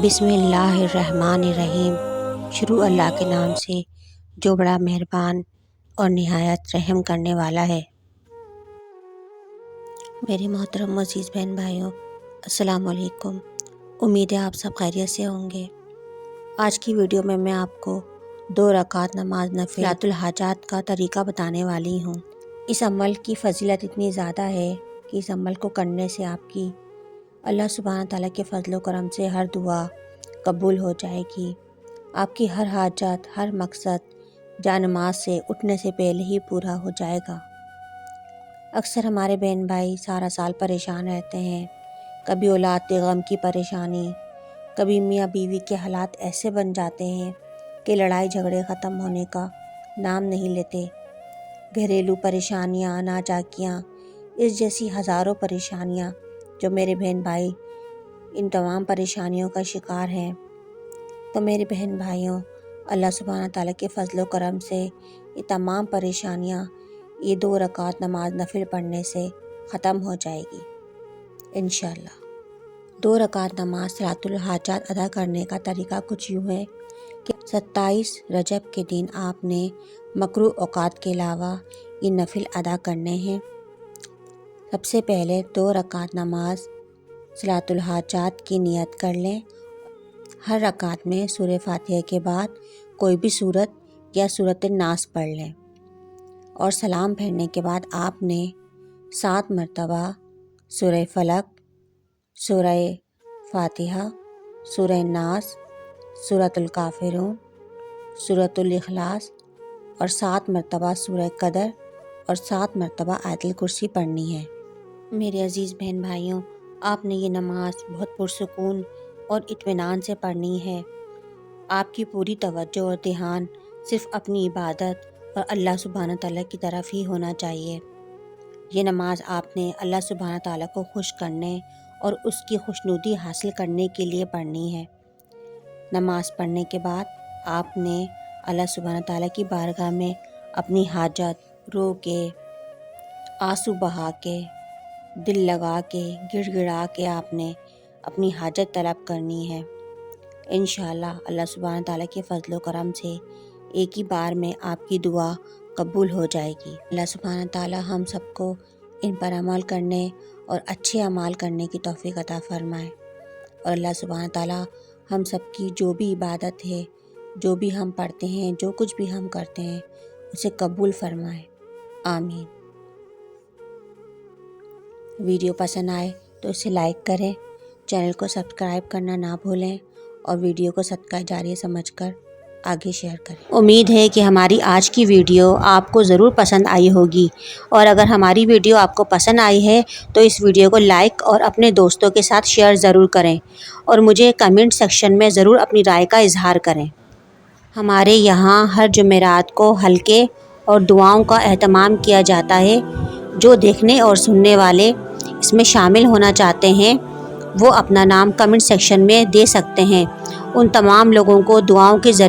बिस्मिल्लाहिर्रहमानिर्रहीम। शुरू अल्लाह के नाम से जो बड़ा मेहरबान और निहायत रहम करने वाला है। मेरे मोहतरम अज़ीज़ बहन भाइयों, अस्सलाम वालेकुम। उम्मीद है आप सब खैरियत से होंगे। आज की वीडियो में मैं आपको 2 रकात नमाज नफ़िलातुल हाजात का तरीका बताने वाली हूँ। इस अमल की फ़जीलत इतनी ज़्यादा है कि इस अमल को करने से आपकी अल्लाह सुब्हानहू तआला के फ़ज़ल व करम से हर दुआ कबूल हो जाएगी। आपकी हर हाजत, हर मकसद जानमाज से उठने से पहले ही पूरा हो जाएगा। अक्सर हमारे बहन भाई सारा साल परेशान रहते हैं। कभी औलाद के गम की परेशानी, कभी मियाँ बीवी के हालात ऐसे बन जाते हैं कि लड़ाई झगड़े ख़त्म होने का नाम नहीं लेते। घरेलू परेशानियाँ, नाजाकियाँ, इस जैसी हज़ारों परेशानियाँ जो मेरे बहन भाई इन तमाम परेशानियों का शिकार हैं। तो मेरे बहन भाइयों, अल्लाह सुब्हानहू तआला के फ़ज़ल व करम से ये तमाम परेशानियाँ ये 2 रकात नमाज नफिल पढ़ने से ख़त्म हो जाएगी इंशाअल्लाह। 2 रकात नमाज सलातुल हाजात अदा करने का तरीका कुछ यूँ है कि 27 रजब के दिन आपने मकरूह औक़ात के अलावा ये नफिल अदा करने हैं। सबसे पहले 2 रकात नमाज सलातुल हाजात की नियत कर लें। हर रकात में सूरह फातिहा के बाद कोई भी सूरत या सूरत नास पढ़ लें और सलाम फेरने के बाद आपने 7 मरतबा सूरह फलक, सूरह फातिहा, सूरह नास, सूरतुल काफ़िरून, सूरतुल इखलास और 7 मरतबा सूरह कदर और 7 मरतबा आयतुल कुर्सी पढ़नी है। मेरे अज़ीज़ बहन भाइयों, आपने ये नमाज बहुत पुरसुकून और इत्मीनान से पढ़नी है। आपकी पूरी तवज्जो और ध्यान सिर्फ़ अपनी इबादत और अल्लाह सुब्हानहू तआला की तरफ ही होना चाहिए। ये नमाज आपने अल्लाह सुब्हानहू तआला को खुश करने और उसकी खुशनुदी हासिल करने के लिए पढ़नी है। नमाज पढ़ने के बाद आपने अल्लाह सुब्हानहू तआला की बारगाह में अपनी हाजत रो के, आंसू बहा के, दिल लगा के, गिड़गिड़ा के आपने अपनी हाजत तलब करनी है। इंशाअल्लाह अल्लाह सुब्हानहू तआला के फ़ज़ल व करम से एक ही बार में आपकी दुआ कबूल हो जाएगी। अल्लाह सुब्हानहू तआला हम सबको इन पर अमल करने और अच्छे अमाल करने की तौफ़ीक़ अता फ़रमाए और अल्लाह सुब्हानहू तआला हम सब की जो भी इबादत है, जो भी हम पढ़ते हैं, जो कुछ भी हम करते हैं, उसे कबूल फ़रमाए। आमीन। वीडियो पसंद आए तो इसे लाइक करें, चैनल को सब्सक्राइब करना ना भूलें और वीडियो को सदका जारिया समझकर आगे शेयर करें। उम्मीद है कि हमारी आज की वीडियो आपको ज़रूर पसंद आई होगी और अगर हमारी वीडियो आपको पसंद आई है तो इस वीडियो को लाइक और अपने दोस्तों के साथ शेयर ज़रूर करें और मुझे कमेंट सेक्शन में ज़रूर अपनी राय का इजहार करें। हमारे यहाँ हर जुमेरात को हल्के और दुआओं का एहतमाम किया जाता है। जो देखने और सुनने वाले इसमें शामिल होना चाहते हैं वो अपना नाम कमेंट सेक्शन में दे सकते हैं। उन तमाम लोगों को दुआओं के